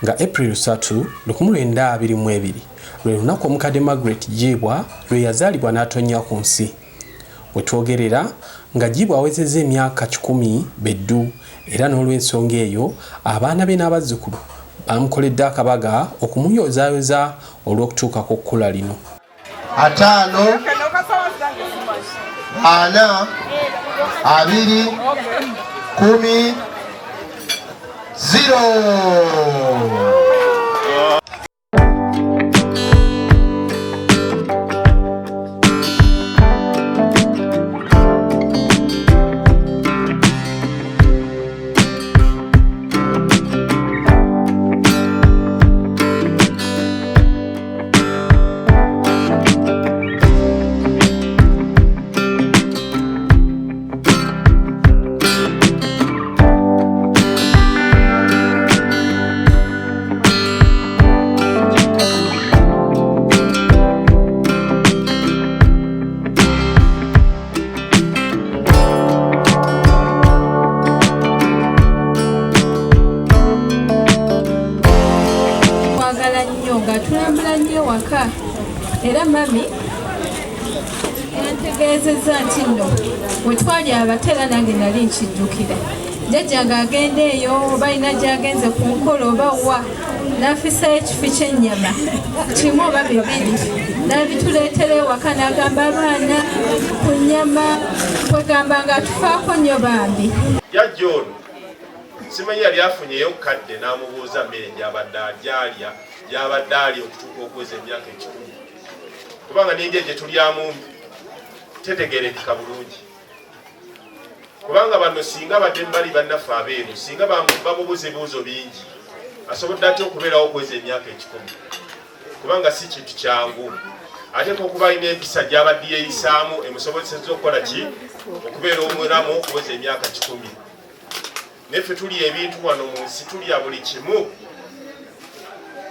nga April 3, 1922 lwe lunaku Omukadde Margaret Giibwa lwe yazaalibwa n'atonnya ku nsi. Bwe twogerera nga Giibwa awezezza emyaka 10 beddu era n'olw'ensonga eyo abaana be n'abazzukulu bamukoledde akabaga okumuyoozaayoza olw'okutuuka ku kkula lino. 5 4 2 10 0. Era mami yantegeezezza nti nno bwe twali abatera nange nali nkijjukira jjajja ng'agenda eyo balina gy'agenze ku nkolo oba wa n'afisayo ekifi ky'ennyama kimu oba bibiri n'abituleetera ewaka n'agamba abaana ku nnyama kwegamba nga tufaako nnyo bambi. Jjajja ono simanyi yali afunyeyo kadde n'amubuuza mmere gy'abadde agyalya gy'abadde ali okutuuka okuweza emyaka 10. Kubanga n'enje gye tulyamu tetegerekeka bulungi. Kubanga bano singa badde bali bannaffe abeeru singa bamubuuza ebibuuzo bingi asobodde ate okubeerawo okuweza emyaka 10. Kubanga si kintu kyangu. Ate okuba alina empisa gy'abadde yeeyisaamu emusobozesezza okukola ki okubeera omulamu okuweza emyaka 10. Neffe tulya ebintu wano mu nsi tulya buli kimu.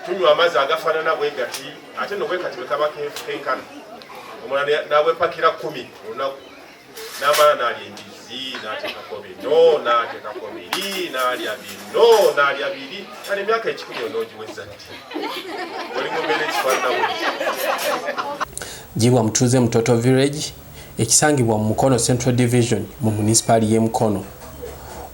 Tunywa amazzi agafaanana bwe gati ate nobwe kati bwe kaba kenkana omulala n'abwepakira 10 olunaku n'amala n'alya embizi n'ateekako bino n'ateekako biri n'alya bino n'alya biri kale emyaka 10 onoogiweza nti oli mu mbeera ekifaanana bweki. Giibwa mutuuze Mutoto Village ekisangibwa mu Mukono Central Division mu munisipaali y'e Mukono.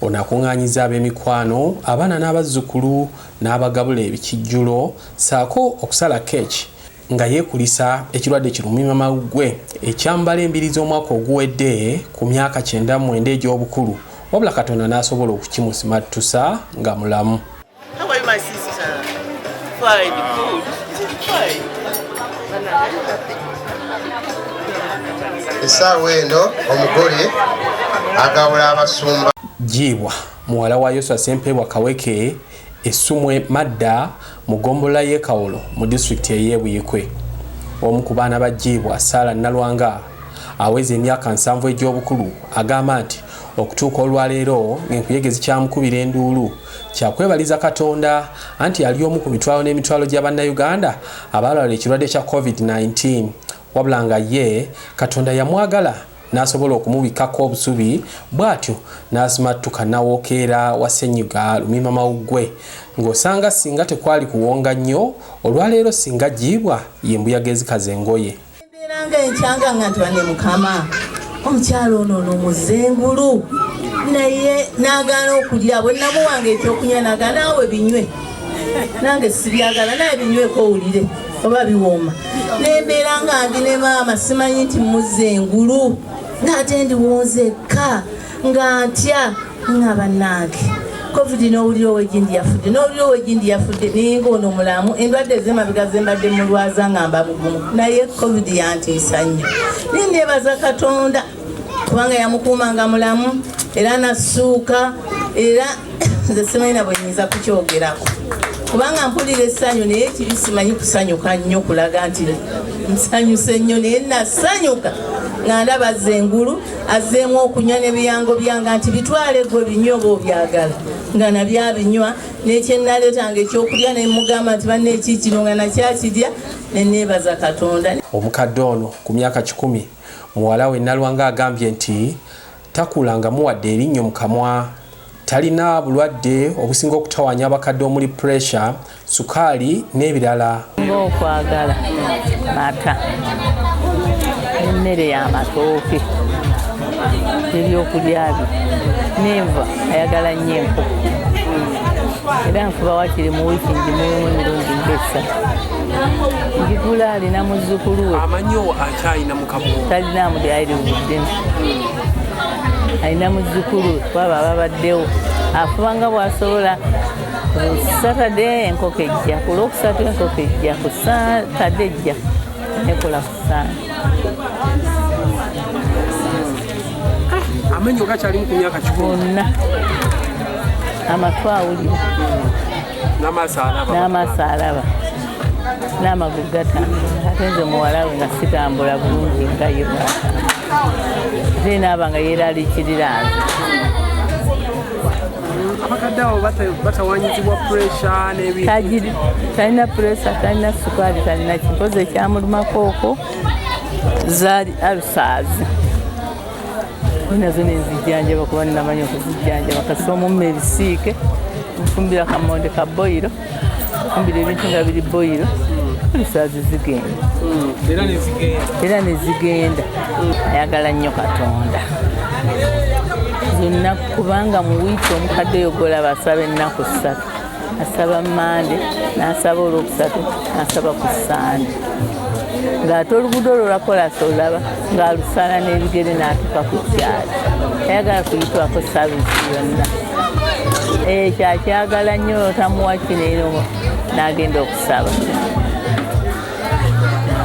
Ono akungaanyiza ab'emikwano abaana n'abazzukulu n'abagabula ebikijjulo saako okusala keeki nga yeekulisa ekirwadde kirumima mawuggwe ekyambala embiri z'omwaka oguwedde ku myaka 99 egy'obukulu wabula Katonda n'asobola okukimusimattusa nga mulamu. Essaawa eno omugole agawula abasumba. Giibwa muwala wa Yoswa Sempebwa Kaweke essumwe Madda mu ggombolola y'e Kawolo mu disitulikiti ey'e Buyikwe. Omu ku baana ba Giibwa Sarah Nalwanga aweza emyaka 7 egy'obukulu agamba nti okutuuka olwaleero ng'enkuyege zikyamukubira enduulu kyakwebaliza Katonda anti ali omu ku mitwalo n'emitwalo gy'Abannayuganda abalwala ekirwadde kya COVID-19 wabula nga ye Katonda yamwagala n'asobola okumubikako obusubi bw'atyo n'asimattuka n'awookera wa ssenyiga lumima mawuggwe ng'osanga singa tekwali kuwonga nnyo olwaleero singa Giibwa y'embuyaga ezikaza engoye. Embeera ng'enkyanga nga ntwane Mukama omukyalo ono omuzengulu naye n'agaana okulya bwe namuwanga ekyokunywa n'agaana naawe binywe nange sibyagala naye binyweko owulire oba biwooma n'embeera nga ndi ne maama simanyi nti muzengulu ng'ate ndiwonzekka nga ntya nga bannange COVID n'owulira ow'egindi yafudde n'owulira ow'egindi yafudde naye ng'ono mulamu endwadde ez'emabega zembadde mulwaza nga mba bugumu naye COVID yantiisa nnyo naye neebaza Katonda kubanga yamukuumanga mulamu era nassuuka era nze simanyi na bwe nnyinza kukyogerako kubanga mpulira essanyu naye kibi simanyi kusanyuka nnyo kulaga nti nsanyuse nnyo naye nasanyuka nga ndaba azze engulu azzeemu okunywa n'ebiyango byanga nti bitwale gwe binywa oba obyagala nga nabyabinywa n'ekyenaleetanga ekyokulya ne mugamba nti banne ekikino nga nakyakirya ne neebaza Katonda. Omukadde ono ku myaka 10 muwalawe Nalwanga agambye nti takuulangamu wadde erinnyo mu kamwa talina bulwadde obusinga okutawanya abakadde omuli ppuleesa, ssukaali n'ebirala. Ng'okwagala mata, emmere y'amatooke, ebyokulya bye, n'enva ayagala nnyo enkoko. Era nfuba wakiri mu wiiki ngimuwemu emirundi ng'esatu. Ngigula alina muzzukulu we. Amanyo akyalina mu kamwa. Talina amudyairi buddemu. Alina muzzukulu we kwaba ababaddewo. Afuba nga bw'asobola. Saturday enkoko ejja, ku Lwokusatu enkoko ejja, ku Saturday ejja nekola ku Sande. Amanyo gakyalimu ku myaka 10. Bonna amatu awulira n'amaaso alaba n'amagulu gatambula. Ate nze muwalawe nga sitambula bulungi nga ye bw'atambula. Ate naaba nga yeeraliikirira nze. Abakadde abo batawanyizibwa ppuleesa n'ebintu. Talina ppuleesa, talina ssukaali, talina kimpozi ekyamulumako okwo zaali alusaazi. Nazo nenzijjanjaba kuba nnamanyi okuzijjanjaba. Kasita omumma ebisiike, nfumbira kamonde ka boyiro, nfumbira ebintu nga biri boyiro, alusaazi zigenda. Era nezigenda. Ayagala nnyo Katonda. Zonna kubanga mu wiiki omukadde oyo golaba asaba ennaku 3. Asaba Mande, n'asaba Olwokusatu, n'asaba ku Sande. Ng'ate oluguudo olwo lwakolasa olaba ng'alusala n'ebigere n'atuuka ku kyalo. Ayagala kuyitwako saaviisi yonna. Ekyo akyagala nnyo, otamuwa kino eno n'agenda okusaba.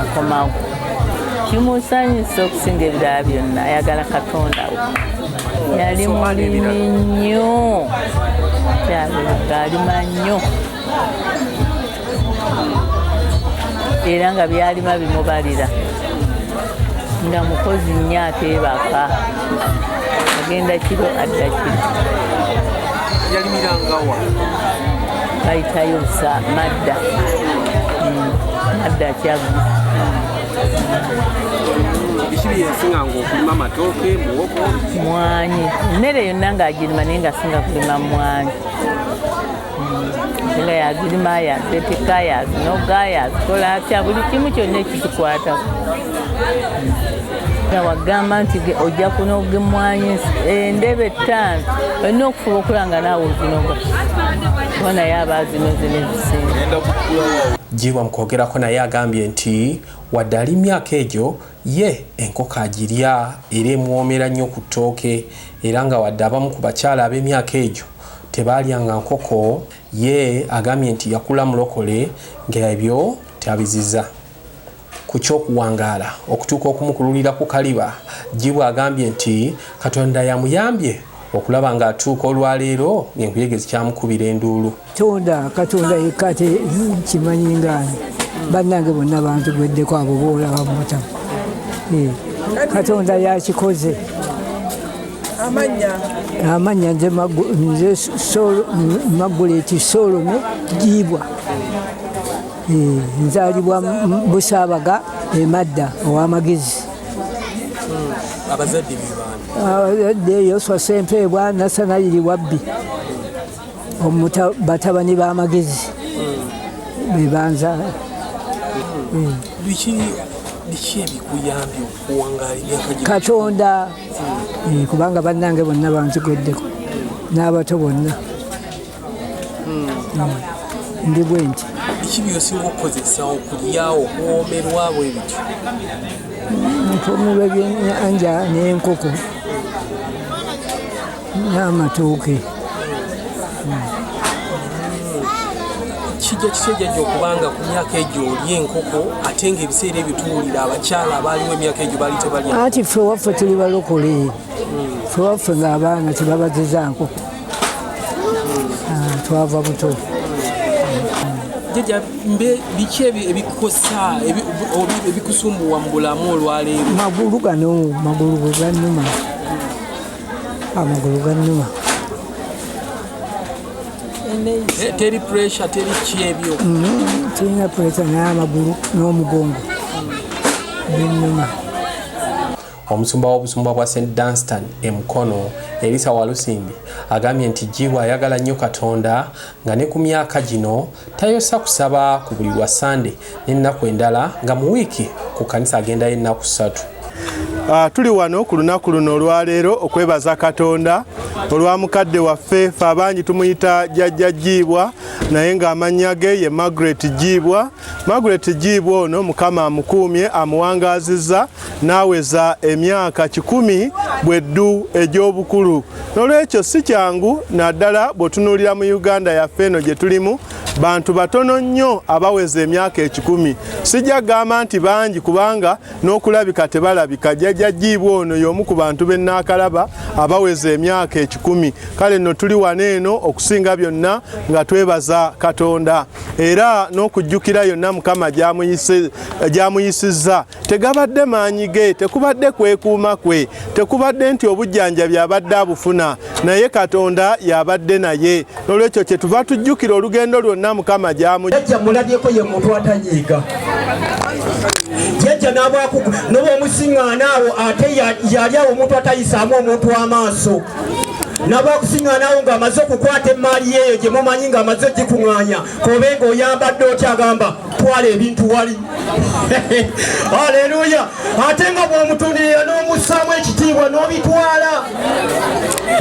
Akomawo. Kimusanyusa okusinga ebirala byonna. Ayagala Katonda we. Yali mulimi nnyo. Kyabulaga alima nnyo. Era nga byalima bimubalira. Nga mukozi nnyo ateebaka. Agenda kiro adda kiro. Yalimiranga wa? Bayitayo Madda. Madda kyaguzza. Biki byensinganga okulima amatooke, muwogo? Mwanyi. Emmere yonna ng'agirima naye ng'asinga kulima mwanyi. Nga yazirima, yazeteka, yazinoga, yazikola atya, buli kimu kyonna ekikikwatako. Nga wagamba nti ojja kunoga emmwanyi endebe 5, olina okufuba okulanga naawe ozinoga. Kuba naye aba azinoze n'ezisinga. Giibwa mu kwogerako naye agambye nti wadde ali myaka egyo ye enkoko agirya era emwomera nnyo ku ttooke, era nga wadde abamu ku bakyala ab'emyaka egyo tebaalyanga nkoko, ye agambye nti yakula mulokole ng'ebyo tabiziza. Ku ky'okuwangaala okutuuka okumukululira ku kaliba, Giibwa agambye nti Katonda yamuyambye okulaba ng'atuuka olwaleero ng'enkuyege zikyamukubira enduulu. Katonda yekka kimanyi ngaani. Bannange bonna bantugweddeko abo boolaba mutamu. Katonda yakikoze. Amanya nze Margaret Solome Giibwa. Nzaalibwa Busaabaga Madda ow'amagezi. Abazadde bibanda. Abazadde Yoswa Sempeebwa Nasanayiri Wabbi. Batabani b'amagezi. Bebanza. Biki ebikuyambye okuwangaala emyaka gino? Katonda. Kubanga bannange bonna banzigweddeko. N'abato bonna. Ndi bwe nti. Biki by'osinga okukozesa okulya okuwoomerwa bwe bityo? Mpoomerwa ebyennyanja n'enkoko n'amatooke. Kijja kisejjajja okubanga ku myaka egyo oli enkoko ate ng'ebiseera ebyo tuwulira abakyala abaaliwo emyaka egyo baali tebalya. Anti ffe waffe tuli balokole. Ffe waffe ng'abaana tebabaziza nkoko. Twava buto. Jjajja biki ebikukosa ebikusumbuwa mu bulamu olwaleero? Magulu gannuma. Amagulu gannuma. Teri pressure, teri ki ebyo? Terina pressure n'amagulu n'omugongo. Binnuma. Omusumba w'obusumba bwa St. Dunstan Mukono Elisa Walusimbi agambye nti Giibwa ayagala nnyo Katonda nga ne ku myaka gino tayosa kusaba ku buli lwa Sande n'ennaku endala nga mu wiiki ku kanisa agendayo ennaku 3. Tuli wano ku lunaku luno olwaleero okwebaza Katonda olwa mukadde waffe fe abangi tumuyita jjajja Giibwa naye ng'amannya ge ye Margaret Giibwa. Margaret Giibwa ono Mukama amukuumye amuwangaazizza n'aweza emyaka 10 bweddu egy'obukulu. N'olwekyo si kyangu naddala bw'otunuulira mu Uganda yaffe eno gye tulimu bantu batono nnyo abaweza emyaka 10. Sijja gamba nti bangi kubanga n'okulabika tebalabika. Jjajja Giibwa ono y'omu ku bantu be nnaakalaba abaweza emyaka 10. Kale nno tuli wano eno okusinga byonna nga twebaza Katonda era n'okujjukira yonna Mukama gy'amuyisizza. Tegabadde maanyi ge, tekubadde kwekuuma kwe, tekubadde nti obujjanjabi abadde abufuna, naye Katonda y'abadde naye. N'olwekyo kye tuva tujjukira olugendo lwonna Mukama jjajja mulabyeko ye muntu atanyiiga. Jjajja n'abwakugu n'obwomusiŋŋaana awo ate yali awo omuntu atayisaamu omuntu amaaso. N'abwakusiŋŋaanawo ng'amaze okukwata emmaali yeeyo gye mumanyi ng'amaze ogikuŋŋaanya kobe ng'oyambadde otya agamba twala ebintu wali. Haleluya! Ate nga bw'omutundirira n'omussaamu ekitiibwa n'obitwala.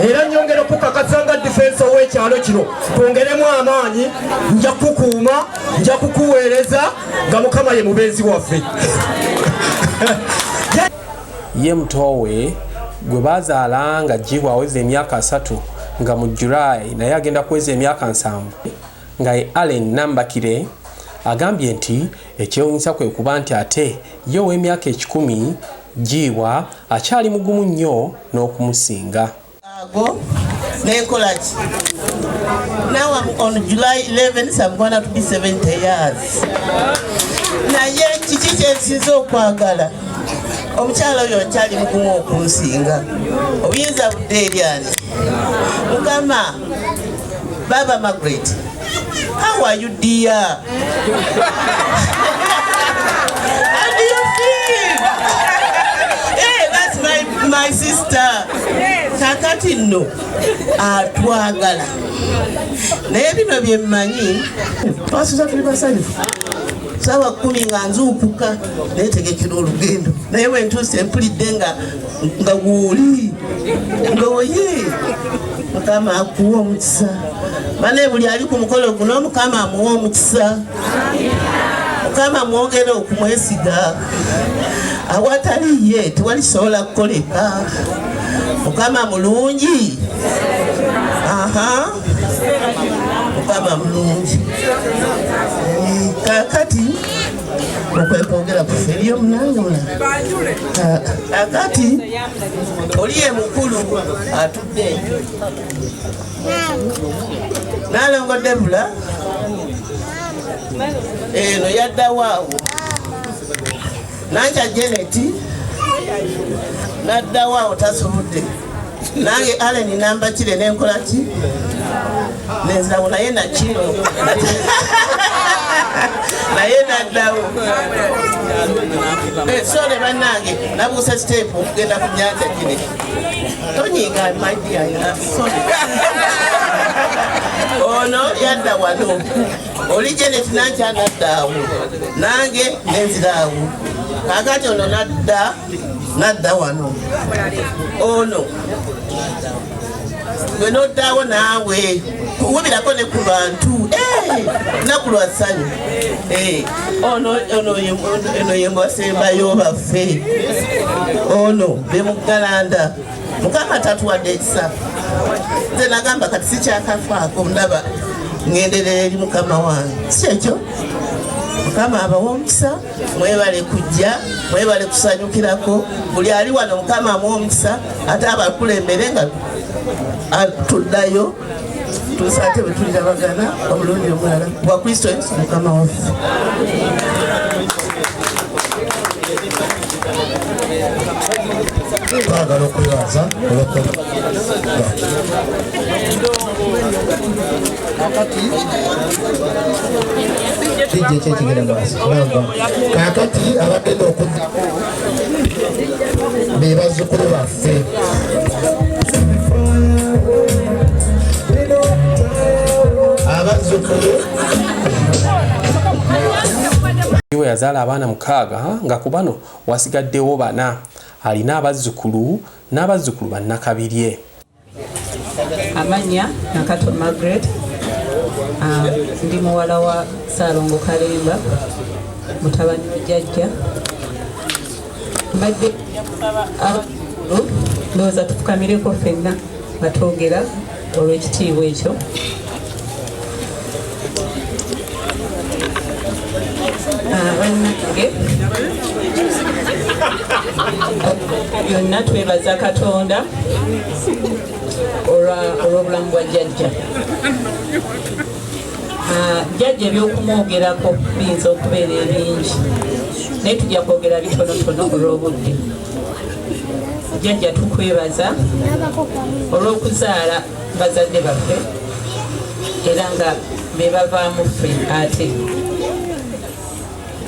Era nnyongera okukakasa nga difensi ow'ekyalo kino twongeremu amaanyi, nja kukuuma, nja kukuweereza nga Mukama ye mubenzi waffe. Ye mutowe gwe bazaala nga Giibwa aweza emyaka 3 nga mu July naye agenda kuweza emyaka 7 nga ye Allen Nambakire agambye nti ekyewuunyisa kwe kuba nti ate ye ow'emyaka 10 Giibwa akyali mugumu nnyo n'okumusinga. Now I'm on July 11th, so I'm going to be 70 years. Naye kiki kyensinza okwagala omukyala oyo akyali mugumu okunsinga obuyinza budde eri ani. Mukama, Baba Margaret, how are you dear? How do you feel? Hey, that's my sister. Kakati nno atwagala naye bino bye mmanyi twasuza tuli basanyufu saawa 10 nga nzuukuka neetegekera olugendo naye bwentuuse mpulidde nga wuuli ngoye Mukama akuwa omukisa bane buli ali ku mukolo guno Mukama amuwa omukisa Mukama mwongere okumwesiga awatali ye tewalisobola kukoleka Mukama mulungi. Mukama mulungi. Kakati okwekongera kuferi omunangula. Kakati oliye mukulu atudde. Nalongo Debula eno yadda waawo. Nanja Jeneti nadda waawo tasobodde. Nange Allen Nambakire nenkola ki? Nenzawo naye nakiro. Naye naddawo. Sole bannange nabuusa siteepu okugenda ku nnyanja gine. Tonyiga my dear. Ono yadda wano. Oli Janet Nanja naddaawo. Nange nenziraawo. Kakati ono nadda wano. Ono gwe noddaawo naawe kuwubirako ne ku bantu naku lwa ssanyu. Ono ye mwasembayo baffe. Ono be Muggalanda. Mukama tatuwadde ekisa. Nze nagamba kati sikyakafaako ndaba ngenderera eri Mukama wange. Si ekyo? Mukama abawa omukisa, mwebale kujja, mwebale kusanyukirako. Buli ali wano Mukama amuwa omukisa, ate abakulembere nga tuddayo tusate bwe tulirabagana obulungi omulala bwa Kristo Yesu Mukama waffe. Twagala okwebaza kijje kyekigenda maaso namba kaakati abagenda okuddako be bazzukulu baffe abazzukulu we yazaala abaana 6 nga ku bano wasigaddewo 4 alina abazzukulu n'abazzukulu bannakabirye. Amanya Nakato Margaret, ndi muwala wa Salongo Kalemba, mutabani wa jjajja. Mbadde ndowooza tufukamireko ffenna nga twogera olw'ekitiibwa ekyo. Bannange byonna twebaza Katonda olw'obulamu bwa jjajja. Jjajja ebyokumwogerako biyinza okubeera ebingi naye tujja kwogera bitonotono olw'obudde. Jjajja tukwebaza olw'okuzaala bazadde baffe era nga be bavaamu ffe ate.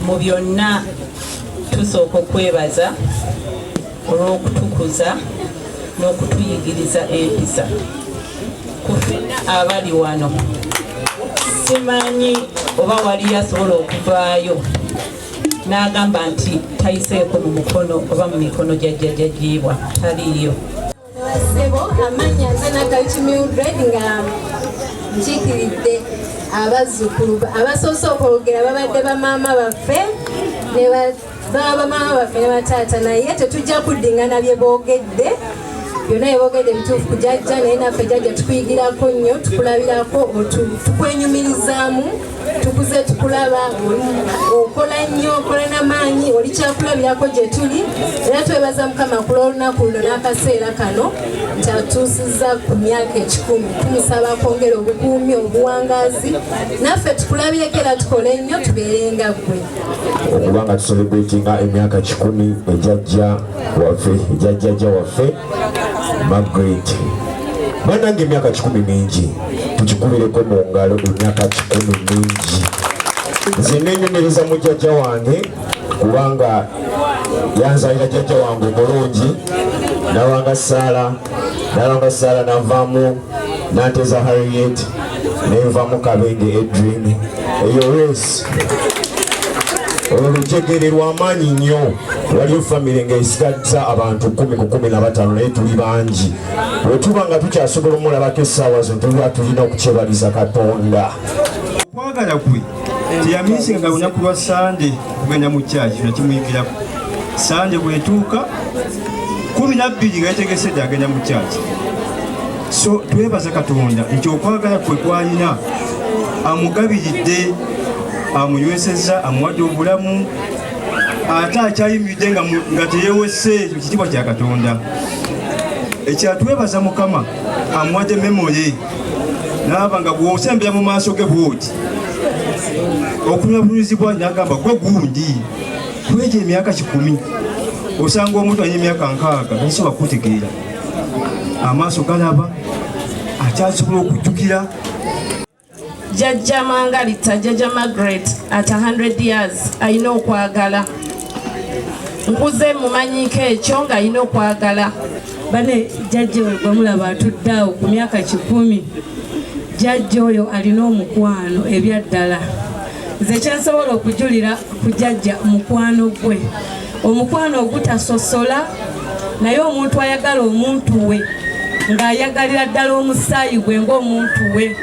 Mu byonna tusooka okwebaza olw'okutukuza n'okutuyigiriza empisa. Ku ffenna abali wano simanyi oba wali asobola okuvaayo n'agamba nti tayiseeko mu mukono oba mu mikono gya jjajja Giibwa, taliiyo. Sebo amanya nze Nakato Mildred nga nkiikiridde abazzukulu abasoose okwogera babadde bamaama baffe ne bamaama baffe ne bataata, naye tetujja kuddingana bye boogedde. Byonna bye boogedde bituufu ku jjajja, naye naffe jjajja tukuyigirako nnyo, tukulabirako, tukwenyumirizaamu, tukuze tukulaba, okola nnyo, okola n'amaanyi, oli kyakulabirako gye tuli. Era twebaza Mukama ku lw'olunaku luno n'akaseera kano nti atuusizza ku myaka 10. Tumusaba akwongera obukuumi, obuwangaazi, naffe tukulabireko era tukole nnyo tubeerenga ggwe. Okubanga tucelebratinga emyaka 10 ejjajja waffe Margaret. Bannange emyaka 10 mingi, tukikubireko mu ngalo. Emyaka 10 mingi. Nze neenyumiriza mu jjajja wange kubanga yanzalira jjajja wange omulungi, Nalwanga Sarah navaamu Nanteza Harriet, nenvaamu Kabenge Edwin. Eyo race olujegere lw'amaanyi nnyo. Waliyo famire ng'esigadza abantu 10 ku 15 naye tuli bangi. Bwe tuba nga tukyasobola omulabako essaawa zo tuba tulina okukyebaliza Katonda. Okwagala kwe teyamiisinga nga lunaku lwa Sande kugenda mu kyaki nakimuyigirako. Sande bwetuuka 12 nga yetegesedde agenda mu kyaki. So twebaza Katonda nti okwagala kwe kwalina amugabiridde, amunywesezza, amuwadde obulamu, ate akyayimiridde nga teyewese. Ekyo kitiibwa kya Katonda. Ekyatwebaza Mukama amuwadde memole n'aba nga bw'osembera mu maaso ge bw'oti okunywabunyuzibwa n'agamba gwe gundi twegya emyaka 10. Osanga omuntu alina emyaka 6 tasobola kutegeera, amaaso galaba, akyasobola okujjukira. Jjajja Mangalita, Jjajja Margaret at 100 years alina okwagala. Nkuze mumanyiiko ekyo ng'alina okwagala. Bane jjajja we bamulaba atudde awo ku myaka 10. Jjajja oyo alina omukwano ebyaddala. Nze kyensobola okujulira ku jjajja mukwano gwe, omukwano ogutasosola, naye omuntu ayagala omuntu we ng'ayagalira ddala omusaayi gwe ng'omuntu we.